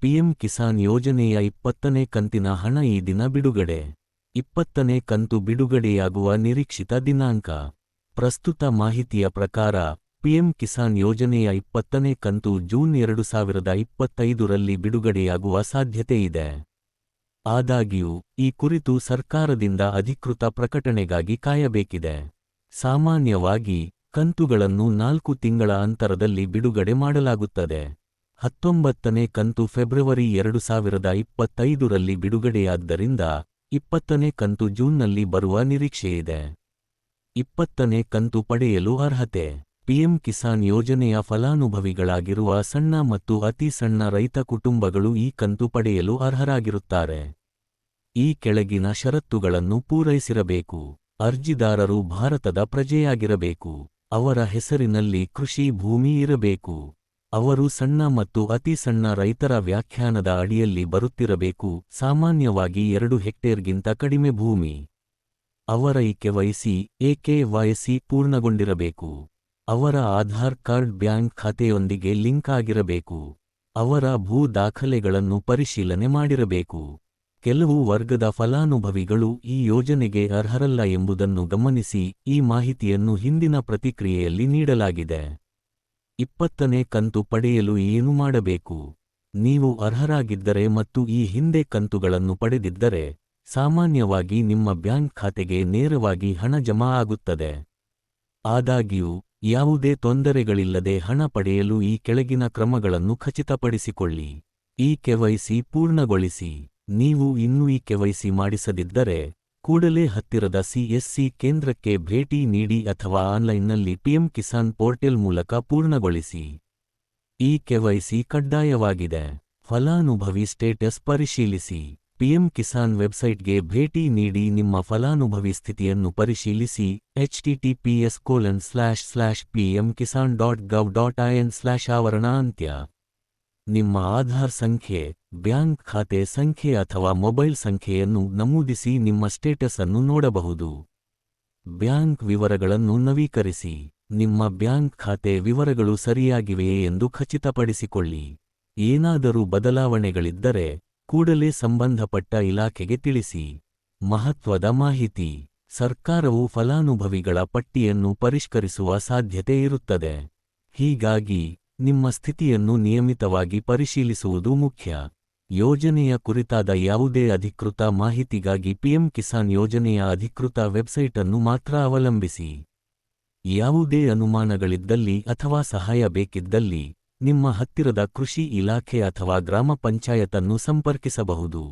PM Kisan ಯೋಜನೆಯ 20ನೇ ಕಂತಿನ ಹಣ ಈ ದಿನ ಬಿಡುಗಡೆ. 20ನೇ ಕಂತು ಬಿಡುಗಡೆಯಾಗುವ ನಿರೀಕ್ಷಿತ ದಿನಾಂಕ. ಪ್ರಸ್ತುತ ಮಾಹಿತಿಯ ಪ್ರಕಾರ ಪಿಎಂ ಕಿಸಾನ್ ಯೋಜನೆಯ 20ನೇ ಕಂತು ಜೂನ್ 2025ರಲ್ಲಿ ಬಿಡುಗಡೆಯಾಗುವ ಸಾಧ್ಯತೆಯಿದೆ. ಆದಾಗ್ಯೂ ಈ ಕುರಿತು ಸರ್ಕಾರದಿಂದ ಅಧಿಕೃತ ಪ್ರಕಟಣೆಗಾಗಿ ಕಾಯಬೇಕಿದೆ. ಸಾಮಾನ್ಯವಾಗಿ ಕಂತುಗಳನ್ನು 4 ತಿಂಗಳ ಅಂತರದಲ್ಲಿ ಬಿಡುಗಡೆ ಮಾಡಲಾಗುತ್ತದೆ. 19ನೇ ಕಂತು ಫೆಬ್ರವರಿ 2025ರಲ್ಲಿ ಬಿಡುಗಡೆಯಾದ್ದರಿಂದ 20ನೇ ಕಂತು ಜೂನ್ನಲ್ಲಿ ಬರುವ ನಿರೀಕ್ಷೆಯಿದೆ. 20ನೇ ಕಂತು ಪಡೆಯಲು ಅರ್ಹತೆ. ಪಿಎಂ ಕಿಸಾನ್ ಯೋಜನೆಯ ಫಲಾನುಭವಿಗಳಾಗಿರುವ ಸಣ್ಣ ಮತ್ತು ಅತಿ ಸಣ್ಣ ರೈತ ಕುಟುಂಬಗಳು ಈ ಕಂತು ಪಡೆಯಲು ಅರ್ಹರಾಗಿರುತ್ತಾರೆ. ಈ ಕೆಳಗಿನ ಷರತ್ತುಗಳನ್ನು ಪೂರೈಸಿರಬೇಕು. ಅರ್ಜಿದಾರರು ಭಾರತದ ಪ್ರಜೆಯಾಗಿರಬೇಕು. ಅವರ ಹೆಸರಿನಲ್ಲಿ ಕೃಷಿ ಭೂಮಿ ಇರಬೇಕು. ಅವರು ಸಣ್ಣ ಮತ್ತು ಅತಿ ಸಣ್ಣ ರೈತರ ವ್ಯಾಖ್ಯಾನದ ಅಡಿಯಲ್ಲಿ ಬರುತ್ತಿರಬೇಕು, ಸಾಮಾನ್ಯವಾಗಿ 2 ಹೆಕ್ಟೇರ್ಗಿಂತ ಕಡಿಮೆ ಭೂಮಿ. ಅವರ ಕೆವೈಸಿ ಪೂರ್ಣಗೊಂಡಿರಬೇಕು. ಅವರ ಆಧಾರ್ ಕಾರ್ಡ್ ಬ್ಯಾಂಕ್ ಖಾತೆಯೊಂದಿಗೆ ಲಿಂಕ್ ಆಗಿರಬೇಕು. ಅವರ ಭೂ ದಾಖಲೆಗಳನ್ನು ಪರಿಶೀಲನೆ ಮಾಡಿರಬೇಕು. ಕೆಲವು ವರ್ಗದ ಫಲಾನುಭವಿಗಳು ಈ ಯೋಜನೆಗೆ ಅರ್ಹರಲ್ಲ ಎಂಬುದನ್ನು ಗಮನಿಸಿ ಈ ಮಾಹಿತಿಯನ್ನು ಹಿಂದಿನ ಪ್ರತಿಕ್ರಿಯೆಯಲ್ಲಿ ನೀಡಲಾಗಿದೆ. 20ನೇ ಕಂತು ಪಡೆಯಲು ಏನು ಮಾಡಬೇಕು? ನೀವು ಅರ್ಹರಾಗಿದ್ದರೆ ಮತ್ತು ಈ ಹಿಂದೆ ಕಂತುಗಳನ್ನು ಪಡೆದಿದ್ದರೆ, ಸಾಮಾನ್ಯವಾಗಿ ನಿಮ್ಮ ಬ್ಯಾಂಕ್ ಖಾತೆಗೆ ನೇರವಾಗಿ ಹಣ ಜಮಾ ಆಗುತ್ತದೆ. ಆದಾಗ್ಯೂ, ಯಾವುದೇ ತೊಂದರೆಗಳಿಲ್ಲದೆ ಹಣ ಪಡೆಯಲು ಈ ಕೆಳಗಿನ ಕ್ರಮಗಳನ್ನು ಖಚಿತಪಡಿಸಿಕೊಳ್ಳಿ. ಈ ಕೆವೈಸಿ ಪೂರ್ಣಗೊಳಿಸಿ. ನೀವು ಇನ್ನೂ ಈ ಕೆವೈಸಿ ಮಾಡಿಸದಿದ್ದರೆ, ಕೂಡಲೇ ಹತ್ತಿರದ ಸಿಎಸ್ಸಿ ಕೇಂದ್ರಕ್ಕೆ ಭೇಟಿ ನೀಡಿ ಅಥವಾ ಆನ್ಲೈನ್ನಲ್ಲಿ ಪಿಎಂ ಕಿಸಾನ್ ಪೋರ್ಟಲ್ ಮೂಲಕ ಪೂರ್ಣಗೊಳಿಸಿ. ಈ ಕೆವೈಸಿ ಕಡ್ಡಾಯವಾಗಿದೆ. ಫಲಾನುಭವಿ ಸ್ಟೇಟಸ್ ಪರಿಶೀಲಿಸಿ. ಪಿಎಂ ಕಿಸಾನ್ ವೆಬ್ಸೈಟ್ಗೆ ಭೇಟಿ ನೀಡಿ ನಿಮ್ಮ ಫಲಾನುಭವಿ ಸ್ಥಿತಿಯನ್ನು ಪರಿಶೀಲಿಸಿ. https://pmkisan.gov.in/ ಆವರಣ ನಿಮ್ಮ ಆಧಾರ್ ಸಂಖ್ಯೆ, ಬ್ಯಾಂಕ್ ಖಾತೆ ಸಂಖ್ಯೆ ಅಥವಾ ಮೊಬೈಲ್ ಸಂಖ್ಯೆಯನ್ನು ನಮೂದಿಸಿ ನಿಮ್ಮ ಸ್ಟೇಟಸ್ ಅನ್ನು ನೋಡಬಹುದು. ಬ್ಯಾಂಕ್ ವಿವರಗಳನ್ನು ನವೀಕರಿಸಿ. ನಿಮ್ಮ ಬ್ಯಾಂಕ್ ಖಾತೆ ವಿವರಗಳು ಸರಿಯಾಗಿವೆಯೇ ಎಂದು ಖಚಿತಪಡಿಸಿಕೊಳ್ಳಿ. ಏನಾದರೂ ಬದಲಾವಣೆಗಳಿದ್ದರೆ ಕೂಡಲೇ ಸಂಬಂಧಪಟ್ಟ ಇಲಾಖೆಗೆ ತಿಳಿಸಿ. ಮಹತ್ವದ ಮಾಹಿತಿ. ಸರ್ಕಾರವು ಫಲಾನುಭವಿಗಳ ಪಟ್ಟಿಯನ್ನು ಪರಿಷ್ಕರಿಸುವ ಸಾಧ್ಯತೆ ಇರುತ್ತದೆ. ಹೀಗಾಗಿ ನಿಮ್ಮ ಸ್ಥಿತಿಯನ್ನು ನಿಯಮಿತವಾಗಿ ಪರಿಶೀಲಿಸುವುದು ಮುಖ್ಯ. ಯೋಜನೆಯ ಕುರಿತಾದ ಯಾವುದೇ ಅಧಿಕೃತ ಮಾಹಿತಿಗಾಗಿ ಪಿಎಂ ಕಿಸಾನ್ ಯೋಜನೆಯ ಅಧಿಕೃತ ವೆಬ್ಸೈಟ್ ಅನ್ನು ಮಾತ್ರ ಅವಲಂಬಿಸಿ. ಯಾವುದೇ ಅನುಮಾನಗಳಿದ್ದಲ್ಲಿ ಅಥವಾ ಸಹಾಯ ಬೇಕಿದ್ದಲ್ಲಿ ನಿಮ್ಮ ಹತ್ತಿರದ ಕೃಷಿ ಇಲಾಖೆ ಅಥವಾ ಗ್ರಾಮ ಪಂಚಾಯತ್ ಅನ್ನು ಸಂಪರ್ಕಿಸಬಹುದು.